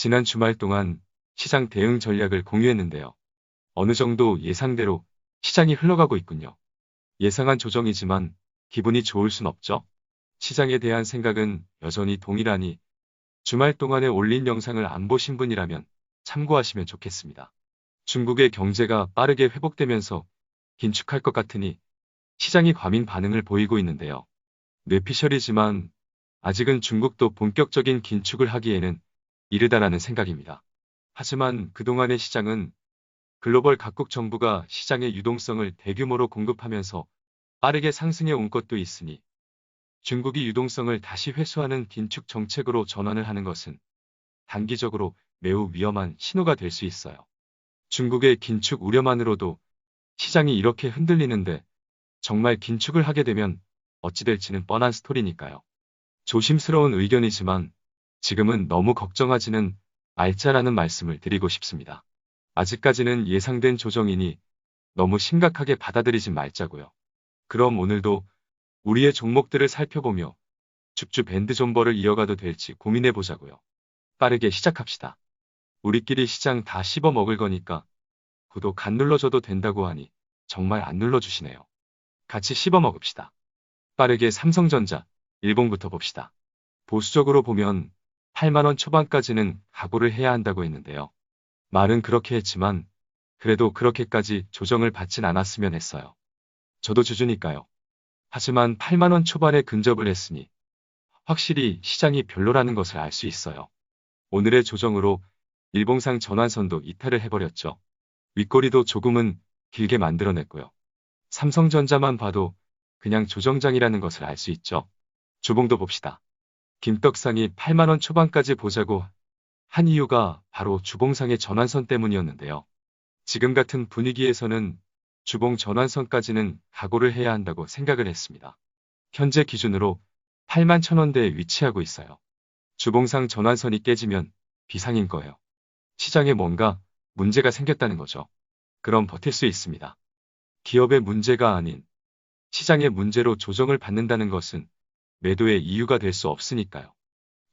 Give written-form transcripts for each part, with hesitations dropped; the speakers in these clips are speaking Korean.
지난 주말 동안 시장 대응 전략을 공유했는데요. 어느 정도 예상대로 시장이 흘러가고 있군요. 예상한 조정이지만 기분이 좋을 순 없죠. 시장에 대한 생각은 여전히 동일하니 주말 동안에 올린 영상을 안 보신 분이라면 참고하시면 좋겠습니다. 중국의 경제가 빠르게 회복되면서 긴축할 것 같으니 시장이 과민 반응을 보이고 있는데요. 뇌피셜이지만 아직은 중국도 본격적인 긴축을 하기에는 이르다라는 생각입니다. 하지만 그동안의 시장은 글로벌 각국 정부가 시장의 유동성을 대규모로 공급하면서 빠르게 상승해 온 것도 있으니 중국이 유동성을 다시 회수하는 긴축 정책으로 전환을 하는 것은 단기적으로 매우 위험한 신호가 될 수 있어요. 중국의 긴축 우려만으로도 시장이 이렇게 흔들리는데 정말 긴축을 하게 되면 어찌 될지는 뻔한 스토리니까요. 조심스러운 의견이지만 지금은 너무 걱정하지는 말자라는 말씀을 드리고 싶습니다. 아직까지는 예상된 조정이니 너무 심각하게 받아들이지 말자고요. 그럼 오늘도 우리의 종목들을 살펴보며 줍줍 밴드 존버를 이어가도 될지 고민해 보자고요. 빠르게 시작합시다. 우리끼리 시장 다 씹어 먹을 거니까 구독 안 눌러줘도 된다고 하니 정말 안 눌러주시네요. 같이 씹어 먹읍시다. 빠르게 삼성전자, 일봉부터 봅시다. 보수적으로 보면 8만원 초반까지는 각오를 해야 한다고 했는데요. 말은 그렇게 했지만 그래도 그렇게까지 조정을 받진 않았으면 했어요. 저도 주주니까요. 하지만 8만원 초반에 근접을 했으니 확실히 시장이 별로라는 것을 알 수 있어요. 오늘의 조정으로 일봉상 전환선도 이탈을 해버렸죠. 윗꼬리도 조금은 길게 만들어냈고요. 삼성전자만 봐도 그냥 조정장이라는 것을 알 수 있죠. 주봉도 봅시다. 김떡상이 8만원 초반까지 보자고 한 이유가 바로 주봉상의 전환선 때문이었는데요. 지금 같은 분위기에서는 주봉 전환선까지는 각오를 해야 한다고 생각을 했습니다. 현재 기준으로 8만 1,000원대에 위치하고 있어요. 주봉상 전환선이 깨지면 비상인 거예요. 시장에 뭔가 문제가 생겼다는 거죠. 그럼 버틸 수 있습니다. 기업의 문제가 아닌 시장의 문제로 조정을 받는다는 것은 매도의 이유가 될 수 없으니까요.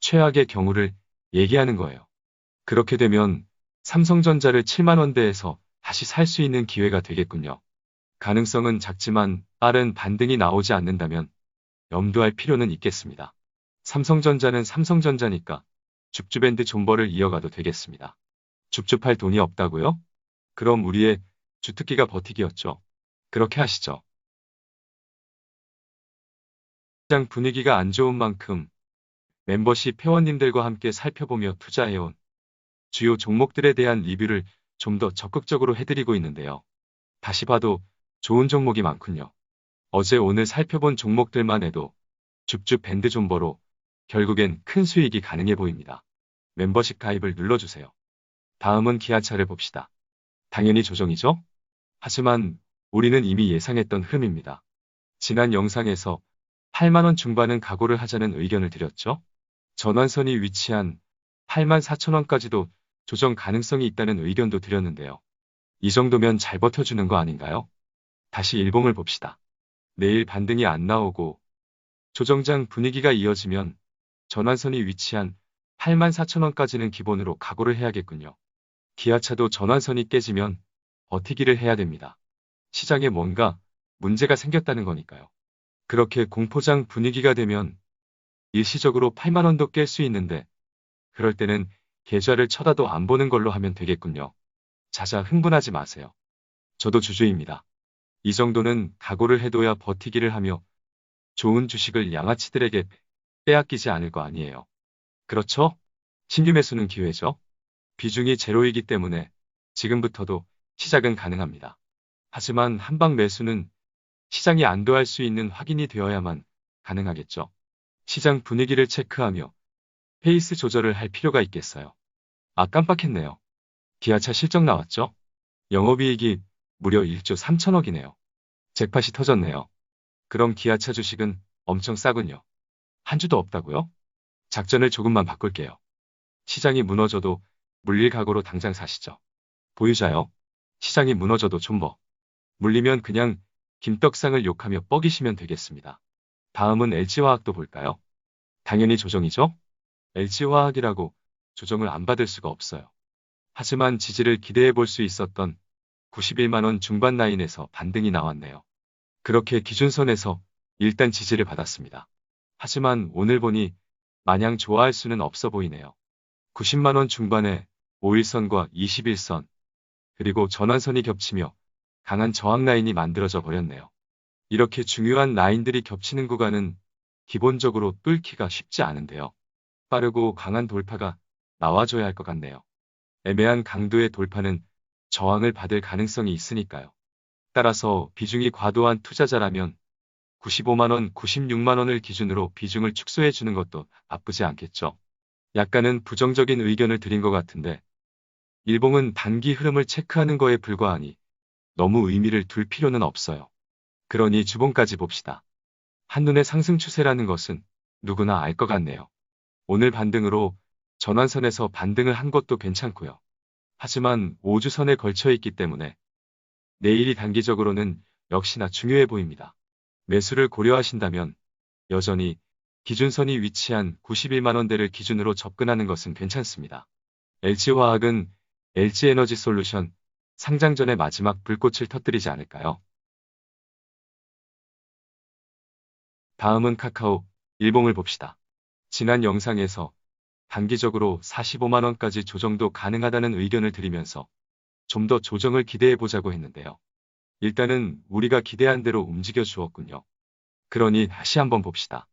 최악의 경우를 얘기하는 거예요. 그렇게 되면 삼성전자를 7만원대에서 다시 살 수 있는 기회가 되겠군요. 가능성은 작지만 빠른 반등이 나오지 않는다면 염두할 필요는 있겠습니다. 삼성전자는 삼성전자니까 줍줍밴드 존버를 이어가도 되겠습니다. 줍줍할 돈이 없다고요? 그럼 우리의 주특기가 버티기였죠. 그렇게 하시죠. 시장 분위기가 안 좋은 만큼 멤버십 회원님들과 함께 살펴보며 투자해온 주요 종목들에 대한 리뷰를 좀 더 적극적으로 해드리고 있는데요. 다시 봐도 좋은 종목이 많군요. 어제 오늘 살펴본 종목들만 해도 줍줍 밴드 존버로 결국엔 큰 수익이 가능해 보입니다. 멤버십 가입을 눌러주세요. 다음은 기아차를 봅시다. 당연히 조정이죠? 하지만 우리는 이미 예상했던 흐름입니다. 지난 영상에서 8만원 중반은 각오를 하자는 의견을 드렸죠? 전환선이 위치한 8만 4천원까지도 조정 가능성이 있다는 의견도 드렸는데요. 이 정도면 잘 버텨주는 거 아닌가요? 다시 일봉을 봅시다. 내일 반등이 안 나오고 조정장 분위기가 이어지면 전환선이 위치한 8만 4천원까지는 기본으로 각오를 해야겠군요. 기아차도 전환선이 깨지면 버티기를 해야 됩니다. 시장에 뭔가 문제가 생겼다는 거니까요. 그렇게 공포장 분위기가 되면 일시적으로 8만원도 깰 수 있는데 그럴 때는 계좌를 쳐다도 안 보는 걸로 하면 되겠군요. 자자 흥분하지 마세요. 저도 주주입니다. 이 정도는 각오를 해둬야 버티기를 하며 좋은 주식을 양아치들에게 빼앗기지 않을 거 아니에요. 그렇죠? 신규 매수는 기회죠. 비중이 제로이기 때문에 지금부터도 시작은 가능합니다. 하지만 한방 매수는 시장이 안도할 수 있는 확인이 되어야만 가능하겠죠. 시장 분위기를 체크하며 페이스 조절을 할 필요가 있겠어요. 아, 깜빡했네요. 기아차 실적 나왔죠? 영업이익이 무려 1조 3천억이네요. 잭팟이 터졌네요. 그럼 기아차 주식은 엄청 싸군요. 한 주도 없다고요? 작전을 조금만 바꿀게요. 시장이 무너져도 물릴 각오로 당장 사시죠. 보유자요. 시장이 무너져도 존버. 물리면 그냥 김떡상을 욕하며 뻐기시면 되겠습니다. 다음은 LG화학도 볼까요? 당연히 조정이죠? LG화학이라고 조정을 안 받을 수가 없어요. 하지만 지지를 기대해 볼 수 있었던 91만 원 중반 라인에서 반등이 나왔네요. 그렇게 기준선에서 일단 지지를 받았습니다. 하지만 오늘 보니 마냥 좋아할 수는 없어 보이네요. 90만 원 중반에 5일선과 21선, 그리고 전환선이 겹치며 강한 저항 라인이 만들어져 버렸네요. 이렇게 중요한 라인들이 겹치는 구간은 기본적으로 뚫기가 쉽지 않은데요. 빠르고 강한 돌파가 나와줘야 할 것 같네요. 애매한 강도의 돌파는 저항을 받을 가능성이 있으니까요. 따라서 비중이 과도한 투자자라면 95만 원, 96만 원을 기준으로 비중을 축소해 주는 것도 나쁘지 않겠죠. 약간은 부정적인 의견을 드린 것 같은데 일봉은 단기 흐름을 체크하는 거에 불과하니 너무 의미를 둘 필요는 없어요. 그러니 주봉까지 봅시다. 한눈에 상승 추세라는 것은 누구나 알 것 같네요. 오늘 반등으로 전환선에서 반등을 한 것도 괜찮고요. 하지만 5주선에 걸쳐 있기 때문에 내일이 단기적으로는 역시나 중요해 보입니다. 매수를 고려하신다면 여전히 기준선이 위치한 91만 원대를 기준으로 접근하는 것은 괜찮습니다. LG화학은 LG에너지솔루션 상장 전에 마지막 불꽃을 터뜨리지 않을까요? 다음은 카카오 일봉을 봅시다. 지난 영상에서 단기적으로 45만 원까지 조정도 가능하다는 의견을 드리면서 좀 더 조정을 기대해 보자고 했는데요. 일단은 우리가 기대한 대로 움직여 주었군요. 그러니 다시 한번 봅시다.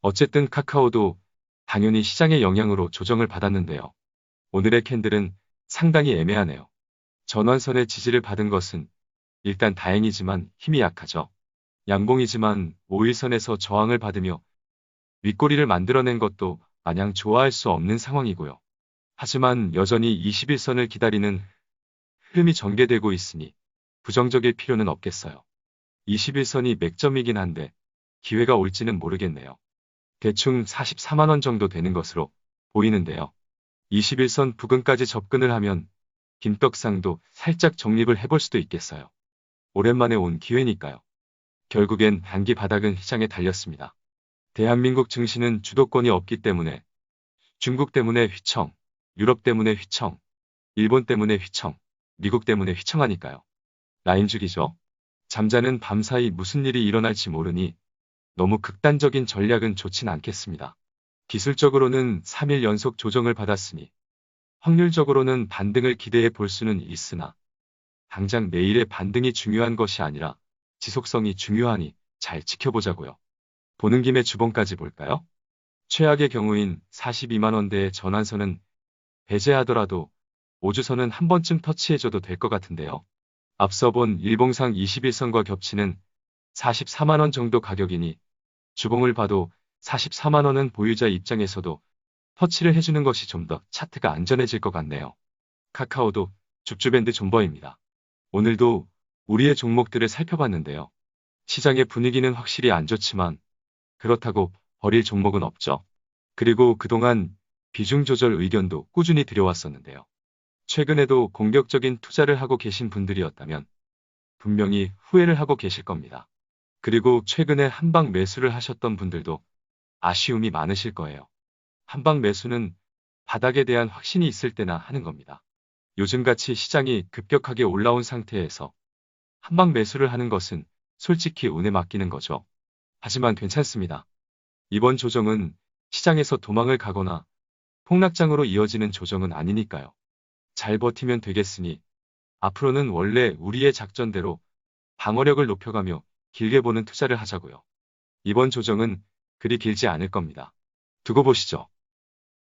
어쨌든 카카오도 당연히 시장의 영향으로 조정을 받았는데요. 오늘의 캔들은 상당히 애매하네요. 전환선의 지지를 받은 것은 일단 다행이지만 힘이 약하죠. 양봉이지만 5일선에서 저항을 받으며 윗꼬리를 만들어낸 것도 마냥 좋아할 수 없는 상황이고요. 하지만 여전히 21선을 기다리는 흐름이 전개되고 있으니 부정적일 필요는 없겠어요. 21선이 맥점이긴 한데 기회가 올지는 모르겠네요. 대충 44만 원 정도 되는 것으로 보이는데요. 21선 부근까지 접근을 하면 김떡상도 살짝 적립을 해볼 수도 있겠어요. 오랜만에 온 기회니까요. 결국엔 단기 바닥은 시장에 달렸습니다. 대한민국 증시는 주도권이 없기 때문에 중국 때문에 휘청, 유럽 때문에 휘청, 일본 때문에 휘청, 미국 때문에 휘청하니까요. 라인죽이죠. 잠자는 밤사이 무슨 일이 일어날지 모르니 너무 극단적인 전략은 좋진 않겠습니다. 기술적으로는 3일 연속 조정을 받았으니 확률적으로는 반등을 기대해 볼 수는 있으나 당장 내일의 반등이 중요한 것이 아니라 지속성이 중요하니 잘 지켜보자고요. 보는 김에 주봉까지 볼까요? 최악의 경우인 42만 원대의 전환선은 배제하더라도 5주선은 한 번쯤 터치해줘도 될 것 같은데요. 앞서 본 일봉상 21선과 겹치는 44만 원 정도 가격이니 주봉을 봐도 44만 원은 보유자 입장에서도 터치를 해주는 것이 좀 더 차트가 안전해질 것 같네요. 카카오도 줍줍밴드 존버입니다. 오늘도 우리의 종목들을 살펴봤는데요. 시장의 분위기는 확실히 안 좋지만 그렇다고 버릴 종목은 없죠. 그리고 그동안 비중 조절 의견도 꾸준히 드려왔었는데요. 최근에도 공격적인 투자를 하고 계신 분들이었다면 분명히 후회를 하고 계실 겁니다. 그리고 최근에 한방 매수를 하셨던 분들도 아쉬움이 많으실 거예요. 한방 매수는 바닥에 대한 확신이 있을 때나 하는 겁니다. 요즘같이 시장이 급격하게 올라온 상태에서 한방 매수를 하는 것은 솔직히 운에 맡기는 거죠. 하지만 괜찮습니다. 이번 조정은 시장에서 도망을 가거나 폭락장으로 이어지는 조정은 아니니까요. 잘 버티면 되겠으니 앞으로는 원래 우리의 작전대로 방어력을 높여가며 길게 보는 투자를 하자고요. 이번 조정은 그리 길지 않을 겁니다. 두고 보시죠.